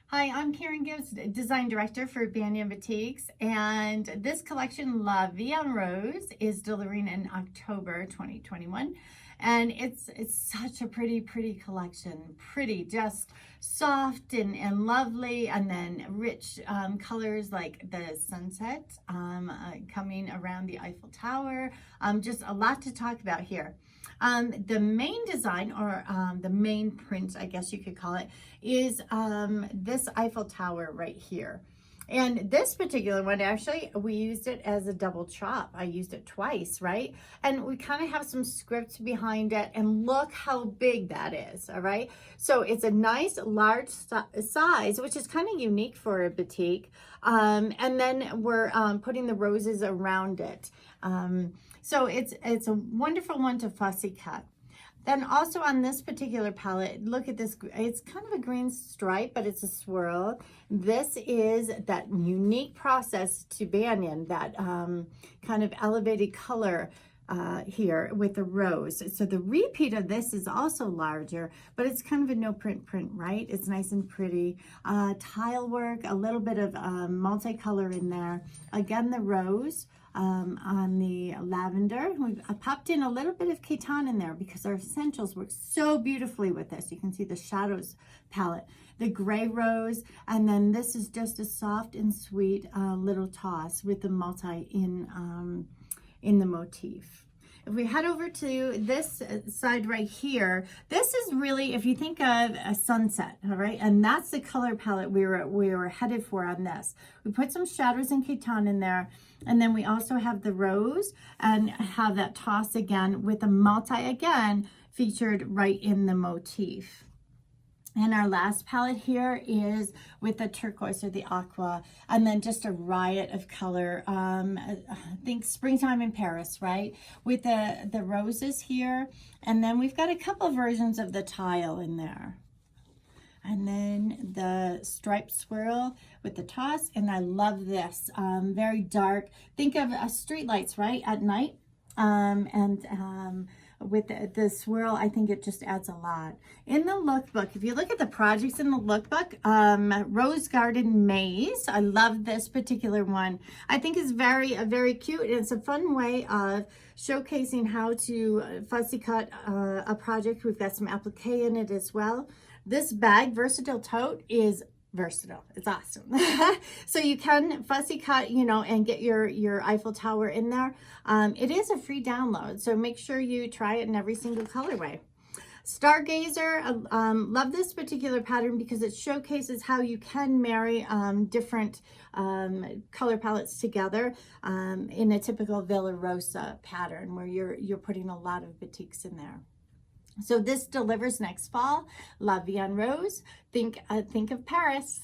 Hi, I'm Karen Gibbs, Design Director for Banyan Batiks, and this collection, La Vie en Rose, is delivering in October 2021. And it's such a pretty collection. Pretty, just soft and lovely, and then rich colors like the sunset coming around the Eiffel Tower. Just a lot to talk about here. The main design, or the main print, I guess you could call it, is this Eiffel Tower right here. And this particular one, actually, we used it as a double chop. I used it twice, right? And we kind of have some script behind it, and look how big that is, all right? So it's a nice large size, which is kind of unique for a batik. And then we're putting the roses around it. So it's a wonderful one to fussy cut. Then also on this particular palette, look at this. It's kind of a green stripe, but it's a swirl. This is that unique process to Banyan, that kind of elevated color here with the rose. So the repeat of this is also larger, but it's kind of a no print, right? It's nice and pretty. Tile work, a little bit of multicolor in there. Again, the rose. On the lavender, I popped in a little bit of Khitan in there because our essentials work so beautifully with this. You can see the shadows palette, the gray rose, and then this is just a soft and sweet little toss with the multi in the motif. If we head over to this side right here, this is really, if you think of a sunset, all right, and that's the color palette we were headed for on this. We put some shadows and Khitan in there, and then we also have the rose and have that toss again with a multi again featured right in the motif. And our last palette here is with the turquoise or the aqua, and then just a riot of color. I think springtime in Paris, right? With the roses here. And then we've got a couple versions of the tile in there. And then the striped swirl with the toss. And I love this, very dark. Think of street lights, right? At night. With the swirl, I think it just adds a lot. In the lookbook, if you look at the projects in the lookbook, Rose Garden Maze, I love this particular one. I think is very cute, and it's a fun way of showcasing how to fussy cut a project. We've got some applique in it as well. This bag, Versatile Tote, is versatile. It's awesome. So you can fussy cut, and get your Eiffel Tower in there. It is a free download, so make sure you try it in every single colorway. Stargazer, love this particular pattern because it showcases how you can marry different color palettes together in a typical Villa Rosa pattern where you're putting a lot of batiks in there. So this delivers next fall. La Vie en Rose. Think of Paris.